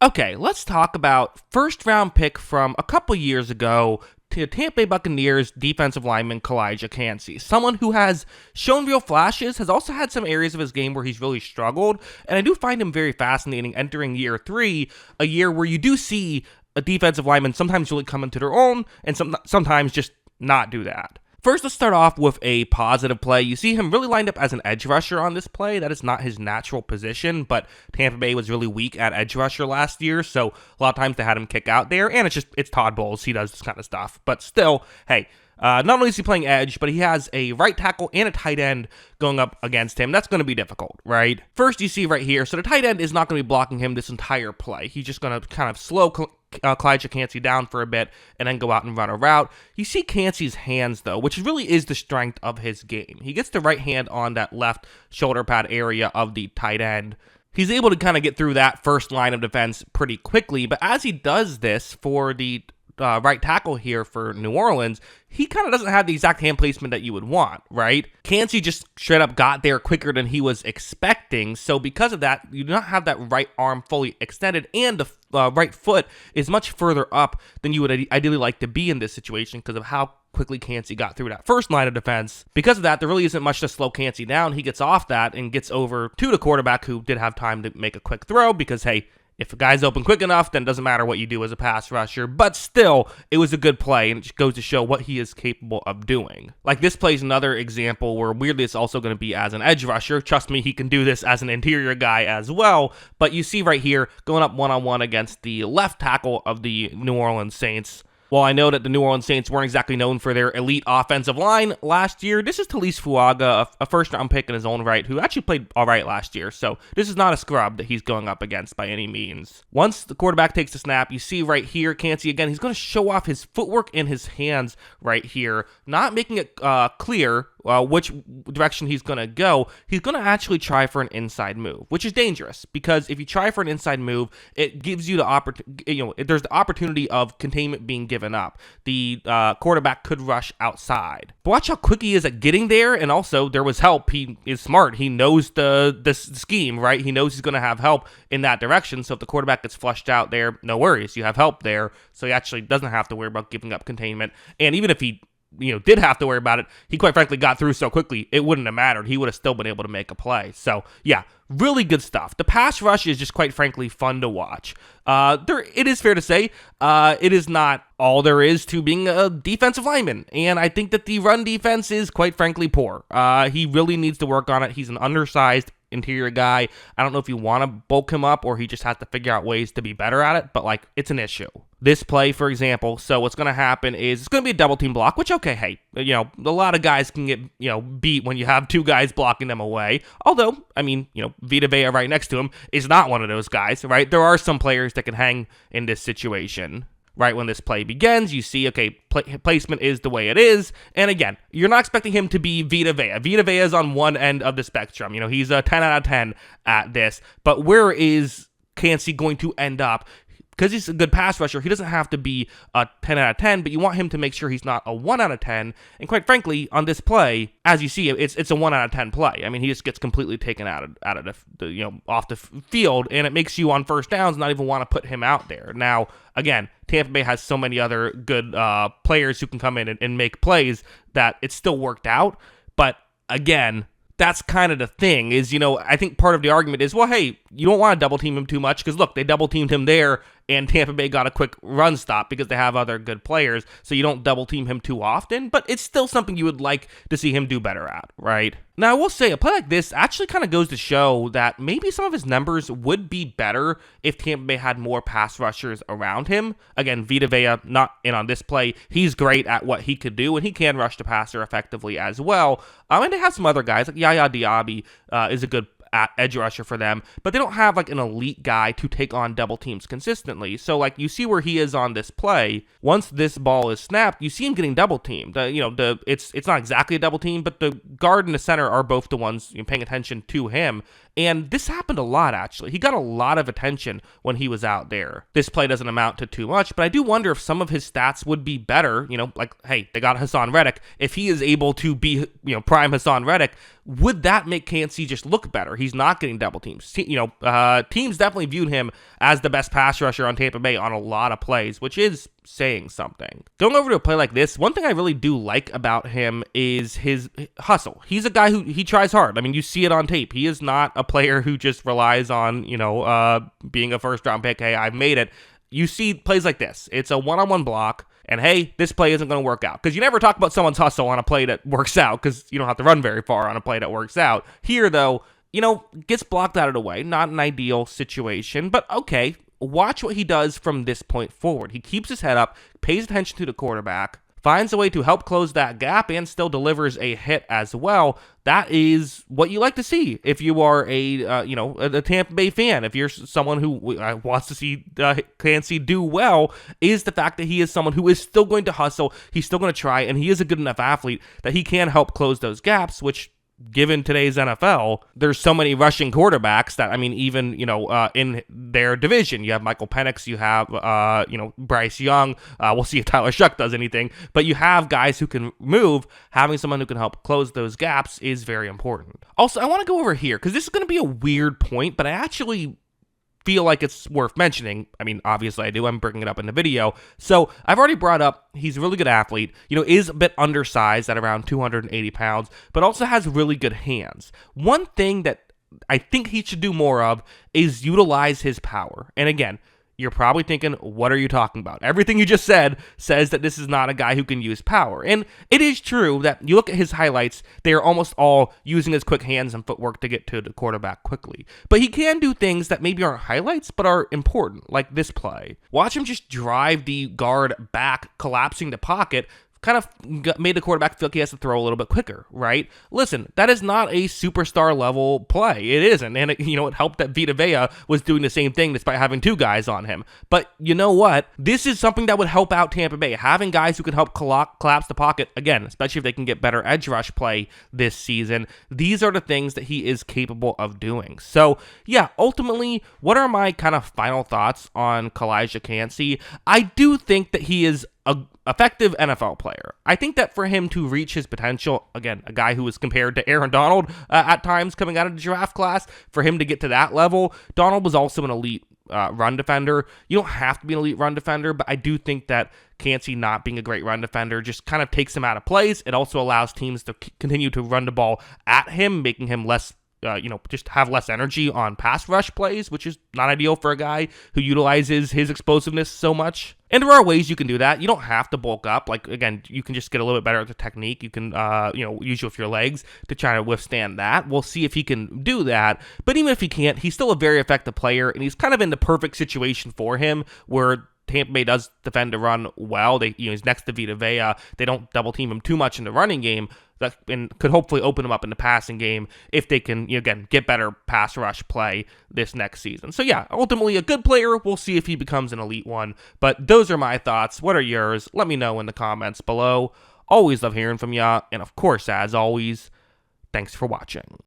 Okay, let's talk about first round pick from a couple years ago to Tampa Bay Buccaneers defensive lineman Calijah Cancey. Someone who has shown real flashes, has also had some areas of his game where he's really struggled, and I do find him very fascinating entering year 3, a year where you do see a defensive lineman sometimes really come into their own and sometimes just not do that. First, let's start off with a positive play. You see him really lined up as an edge rusher on this play. That is not his natural position, but Tampa Bay was really weak at edge rusher last year, so a lot of times they had him kick out there, and it's Todd Bowles. He does this kind of stuff. But still, hey, not only is he playing edge, but he has a right tackle and a tight end going up against him. That's going to be difficult, right? First, you see right here, so the tight end is not going to be blocking him this entire play. He's just going to kind of slow Calijah Cancey down for a bit and then go out and run a route. You see Cancey's hands, though, which really is the strength of his game. He gets the right hand on that left shoulder pad area of the tight end. He's able to kind of get through that first line of defense pretty quickly, but as he does this for the right tackle here for New Orleans, he kind of doesn't have the exact hand placement that you would want, right? Cancey just straight up got there quicker than he was expecting, so because of that, you do not have that right arm fully extended, and the right foot is much further up than you would ideally like to be in this situation because of how quickly Cancey got through that first line of defense. Because of that, there really isn't much to slow Cancey down. He gets off that and gets over to the quarterback, who did have time to make a quick throw because, hey, if a guy's open quick enough, then it doesn't matter what you do as a pass rusher. But still, it was a good play, and it just goes to show what he is capable of doing. Like, this play is another example where weirdly it's also going to be as an edge rusher. Trust me, he can do this as an interior guy as well. But you see right here, going up one-on-one against the left tackle of the New Orleans Saints. While I know that the New Orleans Saints weren't exactly known for their elite offensive line last year, this is Talise Fuaga, a first-round pick in his own right, who actually played all right last year. So this is not a scrub that he's going up against by any means. Once the quarterback takes the snap, you see right here, Cancey again, he's going to show off his footwork and his hands right here, not making it clear which direction he's going to go. He's going to actually try for an inside move, which is dangerous because if you try for an inside move, it gives you the opportunity, there's the opportunity of containment being given up. The quarterback could rush outside. But watch how quick he is at getting there, and also there was help. He is smart. He knows the scheme, right? He knows he's going to have help in that direction, so if the quarterback gets flushed out there, no worries. You have help there, so he actually doesn't have to worry about giving up containment. And even if he did have to worry about it, he quite frankly got through so quickly, it wouldn't have mattered. He would have still been able to make a play. So, yeah, really good stuff. The pass rush is just quite frankly fun to watch. It is fair to say, it is not all there is to being a defensive lineman, and I think that the run defense is quite frankly poor. He really needs to work on it. He's an undersized interior guy. I don't know if you want to bulk him up or he just has to figure out ways to be better at it, but it's an issue. This play, for example, so what's going to happen is it's going to be a double team block, which, okay, hey, a lot of guys can get, beat when you have two guys blocking them away. Although, Vita Vea right next to him is not one of those guys, right? There are some players that can hang in this situation. Right when this play begins, you see, okay, placement is the way it is. And again, you're not expecting him to be Vita Vea. Vita Vea is on one end of the spectrum. He's a 10 out of 10 at this. But where is Cancey going to end up? Because he's a good pass rusher, he doesn't have to be a 10 out of 10, but you want him to make sure he's not a 1 out of 10. And quite frankly, on this play, as you see, it's a 1 out of 10 play. He just gets completely taken out of the off the field, and it makes you on first downs not even want to put him out there. Now, again, Tampa Bay has so many other good players who can come in and make plays that it still worked out. But again, that's kind of the thing is, I think part of the argument is, well, hey, you don't want to double team him too much because, look, they double teamed him there and Tampa Bay got a quick run stop because they have other good players, so you don't double team him too often, but it's still something you would like to see him do better at, right? Now, I will say, a play like this actually kind of goes to show that maybe some of his numbers would be better if Tampa Bay had more pass rushers around him. Again, Vita Vea, not in on this play. He's great at what he could do, and he can rush the passer effectively as well. And they have some other guys, like Yaya Diaby is a good edge rusher for them, but they don't have an elite guy to take on double teams consistently. So you see where he is on this play. Once this ball is snapped, you see him getting double teamed. It's not exactly a double team, but the guard and the center are both the ones paying attention to him. And this happened a lot, actually. He got a lot of attention when he was out there. This play doesn't amount to too much, but I do wonder if some of his stats would be better. Like, hey, they got Hassan Reddick. If he is able to be, prime Hassan Reddick, would that make Kancey just look better? He's not getting double teams. Teams definitely viewed him as the best pass rusher on Tampa Bay on a lot of plays, which is saying something. Going over to a play like this, one thing I really do like about him is his hustle. He's a guy who he tries hard. I mean, you see it on tape. He is not a player who just relies on, being a first-round pick. Hey, I've made it. You see plays like this. It's a one-on-one block. And hey, this play isn't going to work out. Because you never talk about someone's hustle on a play that works out, because you don't have to run very far on a play that works out. Here, though, gets blocked out of the way. Not an ideal situation, but okay. Watch what he does from this point forward. He keeps his head up, pays attention to the quarterback, finds a way to help close that gap, and still delivers a hit as well. That is what you like to see if you are a Tampa Bay fan. If you're someone who wants to see Cancey do well, is the fact that he is someone who is still going to hustle, he's still going to try, and he is a good enough athlete that he can help close those gaps, which, given today's NFL, there's so many rushing quarterbacks that, even, in their division, you have Michael Penix, you have, Bryce Young. We'll see if Tyler Shuck does anything, but you have guys who can move. Having someone who can help close those gaps is very important. Also, I want to go over here, because this is going to be a weird point, but I actually feel like it's worth mentioning. Obviously I do. I'm bringing it up in the video. So I've already brought up he's a really good athlete, is a bit undersized at around 280 pounds, but also has really good hands. One thing that I think he should do more of is utilize his power. And again, you're probably thinking, what are you talking about? Everything you just said says that this is not a guy who can use power. And it is true that you look at his highlights, they are almost all using his quick hands and footwork to get to the quarterback quickly. But he can do things that maybe aren't highlights, but are important, like this play. Watch him just drive the guard back, collapsing the pocket, kind of made the quarterback feel like he has to throw a little bit quicker, right? Listen, that is not a superstar level play. It isn't. And it helped that Vita Vea was doing the same thing despite having two guys on him. But you know what? This is something that would help out Tampa Bay. Having guys who can help collapse the pocket, again, especially if they can get better edge rush play this season. These are the things that he is capable of doing. So yeah, ultimately, what are my kind of final thoughts on Calijah Kancey? I do think that he is an effective NFL player. I think that for him to reach his potential, again, a guy who was compared to Aaron Donald at times coming out of the draft class, for him to get to that level, Donald was also an elite run defender. You don't have to be an elite run defender, but I do think that Cancey not being a great run defender just kind of takes him out of plays. It also allows teams to continue to run the ball at him, making him less just have less energy on pass rush plays, which is not ideal for a guy who utilizes his explosiveness so much. And there are ways you can do that. You don't have to bulk up. Like, again, you can just get a little bit better at the technique. You can, use with your legs to try to withstand that. We'll see if he can do that. But even if he can't, he's still a very effective player, and he's kind of in the perfect situation for him where Tampa Bay does defend the run well. He's next to Vita Vea. They don't double team him too much in the running game, and could hopefully open him up in the passing game if they can, again, get better pass rush play this next season. So yeah, ultimately a good player. We'll see if he becomes an elite one. But those are my thoughts. What are yours? Let me know in the comments below. Always love hearing from ya. And of course, as always, thanks for watching.